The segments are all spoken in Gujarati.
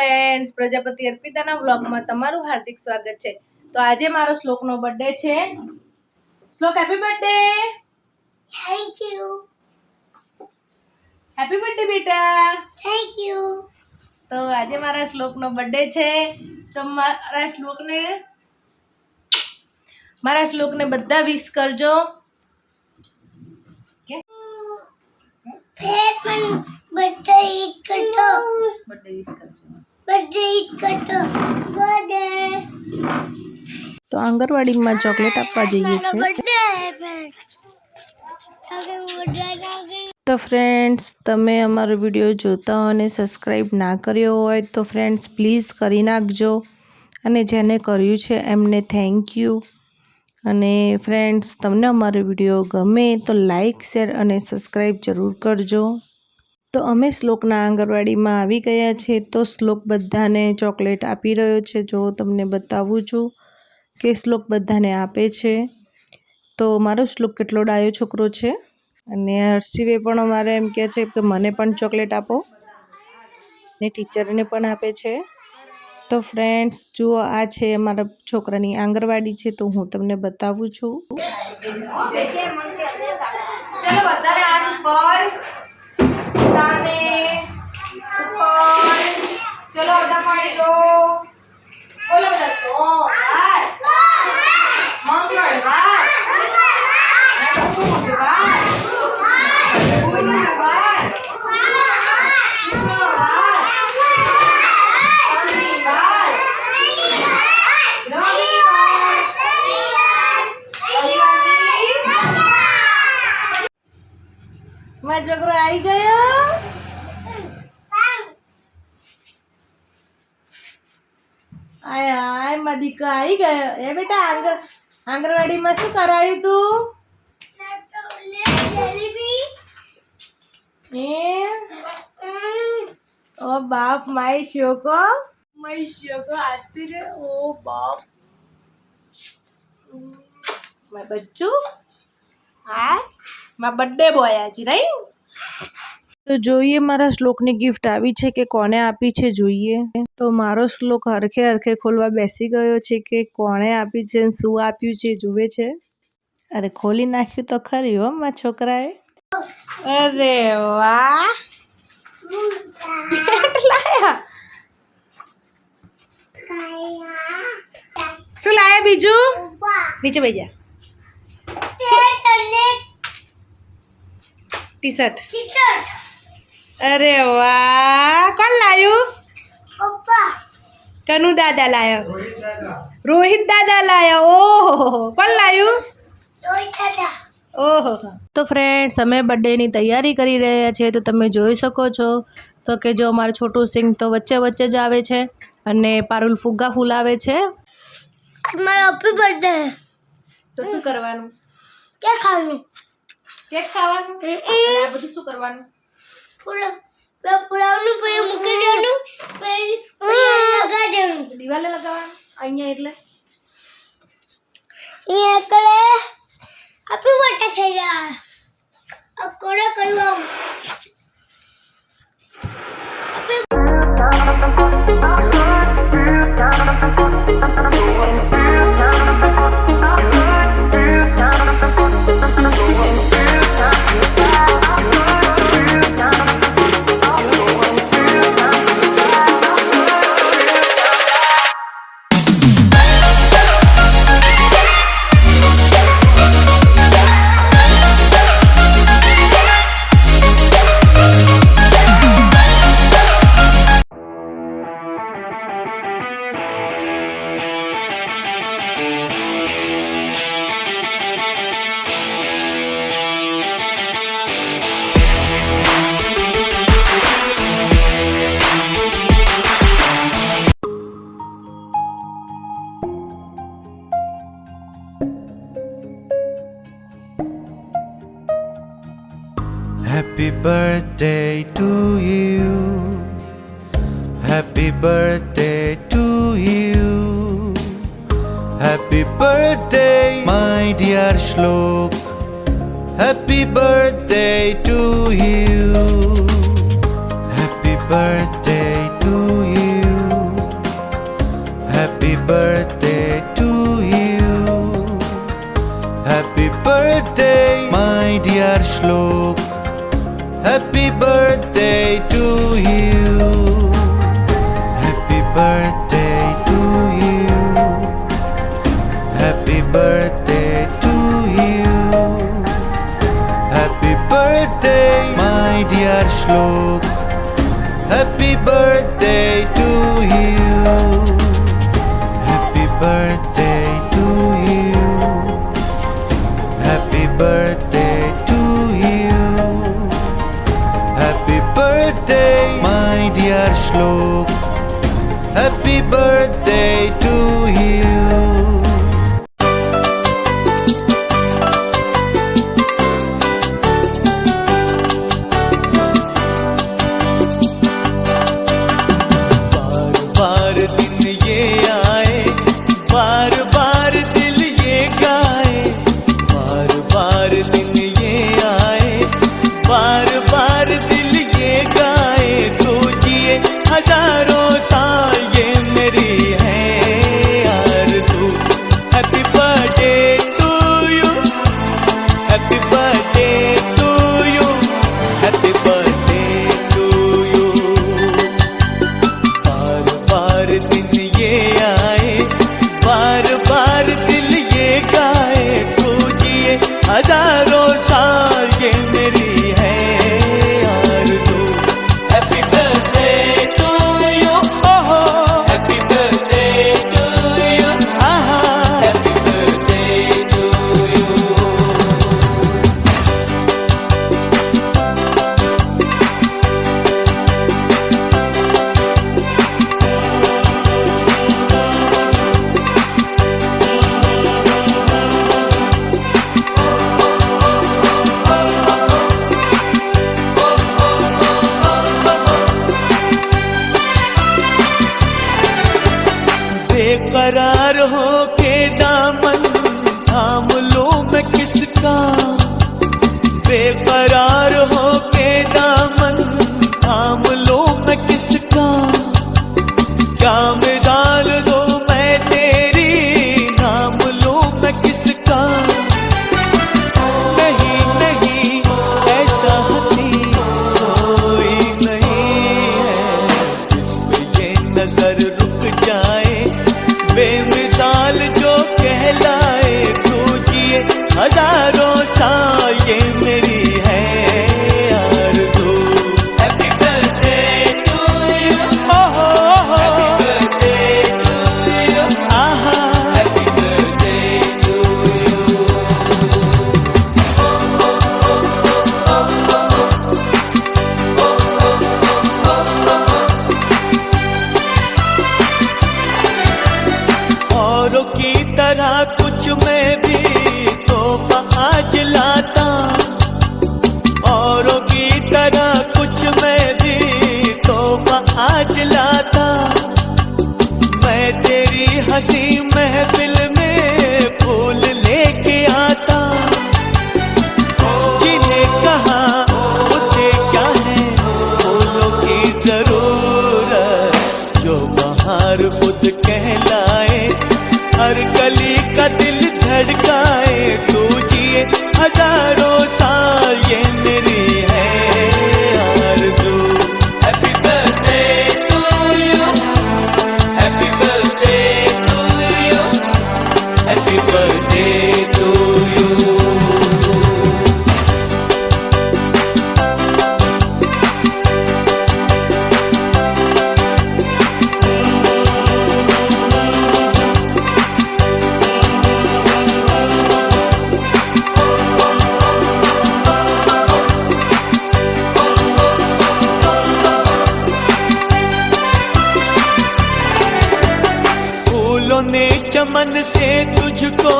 ફ્રેન્ડ્સ, પ્રજાપતિ અર્પિતાના વ્લોગમાં તમારું હાર્દિક સ્વાગત છે। તો આજે મારો શ્લોકનો બર્થડે છે। Shlok happy birthday. Thank you. Happy birthday બેટા। Thank you. તો આજે મારા શ્લોકનો બર્થડે છે। તો મારા શ્લોકને બધા વિશ કરજો। પણ બર્થડે ઈટ કરતો। બર્થડે વિશ કરજો। બર્થડે ઈટ કરતો। બર્થડે તો આંગણવાડીમાં ચોકલેટ આપવા જઈએ છે। બર્થડે તો ફ્રેન્ડ્સ, તમે અમારો વિડીયો જોતા હો અને સબસ્ક્રાઈબ ના કર્યો હોય તો ફ્રેન્ડ્સ પ્લીઝ કરી નાખજો, અને જેને કર્યું છે એમને થેન્ક યુ। અને ફ્રેન્ડ્સ, તમને અમારો વિડીયો ગમે તો લાઈક, શેર અને સબસ્ક્રાઈબ જરૂર કરજો। તો અમે શ્લોકના આંગણવાડીમાં આવી ગયા છે। તો શ્લોક બધાને ચોકલેટ આપી રહ્યો છે। જો તમને બતાવું છું કે શ્લોક બધાને આપે છે। તો મારો શ્લોક કેટલો ડાયો છોકરો છે। અને હર્ષિવે પણ અમારે એમ કહે છે કે મને પણ ચોકલેટ આપો, ને ટીચરને પણ આપે છે। તો ફ્રેન્ડ્સ જુઓ, આ છે અમારા છોકરાની આંગણવાડી છે। તો હું તમને બતાવું છું। ચલો વધારે હાથ ઉપર, સામે, ઉપર, ચલો બધા પાડી દો। બોલો બધા સોમવાર, મંગળવાર, બુધવાર, ગુરુવાર, શુક્રવાર, શનિવાર, રવિવાર, મારો છોકરો આવી ગયો। આય મારો દીકરો આવી ગયો। એ બેટા આંગણવાડીમાં શું કરાયું તું? ओ बाप, माई शोको आती रे। ओ बाप, मैं बच्चू हाय मारा बर्थडे बॉय आज नहीं। તો જોઈએ મારા શ્લોકની ગિફ્ટ આવી છે કે કોને આપી છે જોઈએ। તો મારો શ્લોક હરખે હરખે ખોલવા બેસી ગયો છે કે કોણે આપી છે, શું આપ્યું છે જુએ છે। અરે ખોલી નાખ્યું તો ખરી હો મારા છોકરાએ। અરે વાહ, શું લાયા બીજું? નીચે બેસી જા। T shirt. અરે વાહ, કોણ લાયું? પપ્પા। કનુ દાદા લાયો? રોહિત દાદા લાયા। ઓહો, કોણ લાયું? ઓહો। તો ફ્રેન્ડ્સ, અમે બર્થડેની તૈયારી કરી રહ્યા છીએ। તો તમે જોઈ શકો છો તો કે જો અમારું છોટું સિંહ તો વચ્ચે વચ્ચે જ આવે છે, અને પારુલ ફુગ્ગા ફૂલાવે છે। મારો હેપી બર્થડે। તો શું કરવાનું? કે ખાવાનું? કેક ખાવાનું? અને આ બધું શું કરવાનું? પુલાવનું પછી મૂકી દેવાનું, પછી લગાડી દેવાનું। દિવાલે લગાવવાનું અહીંયા, એટલે અહીંયા કરે હેપી બર્થડે થઈ જાય। આ કોને કહ્યું? Happy birthday to you. Happy birthday to you. Happy birthday, my dear Shlok. Happy birthday to you. Happy birthday to you. Happy birthday to you. बार बार दिन ये आए, बार बार दिल ये गाए, बार बार दिन ये आए, बार बार दिल ये गाए, तो जिए हजारों साल ये मेरी है आरज़ू। Happy birthday to you, happy birthday to you, happy birthday to you. बार बार दिन ये आए, बार बार दिल ये गाए, तो जिए हजारों साल ये मेरी है आरज़ू। Happy birthday to you. ओहो Happy birthday to you. आहा Happy birthday to you. बेकरार हो के दामन थाम लो मैं किसका, बेकरार हो के दामन थाम लो मैं किसका। क्या मिसाल दो मैं तेरी, नाम लो मैं किसका। नहीं नहीं ऐसा हंसी कोई नहीं है, जिस पे ये नजर रुक जाए, बेमिसाल जो कहलाए, तू जिए हजारों साल ये मेरी है आरज़ू। Happy birthday to you. ओहो ओहो Happy birthday to you. आहा Happy birthday to you. औरों की तरह कुछ मैं भी तोहफा आज लाता, औरों की तरह कुछ मैं भी तोहफा आज लाता। मैं तेरी हंसी महफिल में फूल लेके आता, जिन्हें कहा उसे क्या है फूलों की जरूरत, जो बाहर खुद कहलाए, हर गली का दिल धड़काए, तू जिए हजारों साल ये मेरी है आरज़ू। Happy birthday to you. Happy birthday to you. Happy birthday to you. फूलों ने चमन से तुझको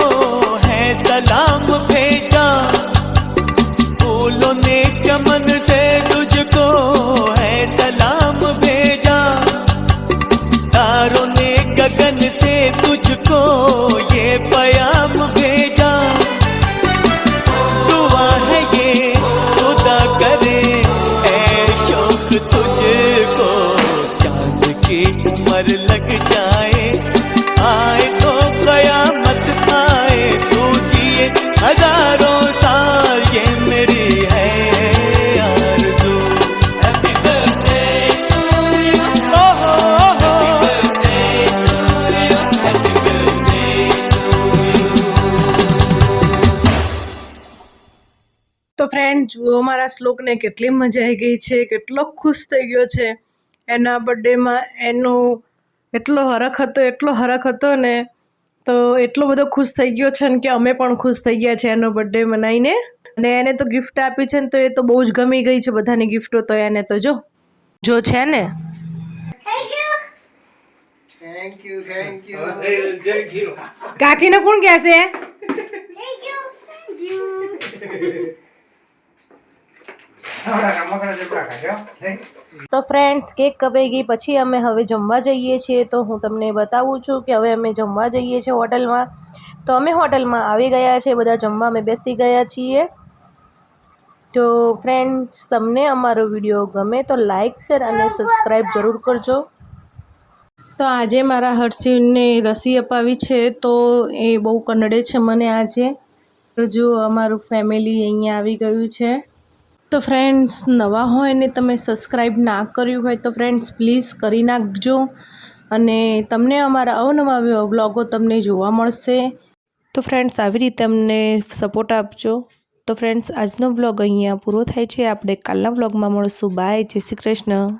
है सलाम भेजा, फूलों ने चमन से तुझको है सलाम भेजा। तारों ने गगन से तुझको ये प्याम भेजा। दुआ है ये खुदा करे ऐ शौक तुझको, चांद की उम्र लग जाए, आए तो कयामत आए, तू जिए हजारों साल ये मेरी है आरज़ू। Happy birthday to you. ओहो ओहो Birthday to you. Happy birthday to you. તો ફ્રેન્ડ જુઓ મારા શ્લોકને કેટલી મજા આવી ગઈ છે, કેટલો ખુશ થઈ ગયો છે એના બર્થડેમાં। એનું એટલો હરખ હતો ને, તો એટલો બધો ખુશ થઈ ગયો છે ને કે અમે પણ ખુશ થઈ ગયા છે એનો બર્થડે મનાવીને। અને એને તો ગિફ્ટ આપી છે ને, તો એ તો બહુ જ ગમી ગઈ છે બધાની ગિફ્ટો, તો એને તો જો છે ને। Thank you. Thank you thank you. કાકીને કોણ કહેશે? Thank you thank you. રમકડા જબરા ખાજો. તો ફ્રેન્ડ્સ કેક કપાઈ ગઈ પછી અમે હવે જમવા જઈએ છીએ. તો હું તમને બતાવું છું કે હવે અમે જમવા જઈએ છીએ હોટલમાં. તો અમે હોટલમાં આવી ગયા છે, બધા જમવા અમે બેસી ગયા છીએ. તો ફ્રેન્ડ્સ તમને અમારો વિડીયો ગમે તો લાઈક શેર અને સબસ્ક્રાઈબ જરૂર કરજો. તો આજે મારા હર્ષિને રસી અપાવી છે તો એ બહુ કનડે છે મને આજે. તો જો અમારું ફેમિલી અહીંયા આવી ગયું છે. તો ફ્રેન્ડ્સ નવા હોય ને તમે સબસ્ક્રાઈબ ના કર્યું હોય તો ફ્રેન્ડ્સ પ્લીઝ કરી નાખજો. અને તમને અમારા અવનવા વ્લોગો તમને જોવા મળશે. તો ફ્રેન્ડ્સ આવી રીતે અમને સપોર્ટ આપજો. તો ફ્રેન્ડ્સ આજનો વ્લોગ અહીંયા પૂરો થાય છે. આપણે કાલના વ્લોગમાં મળશું. બાય, જય શ્રી કૃષ્ણ.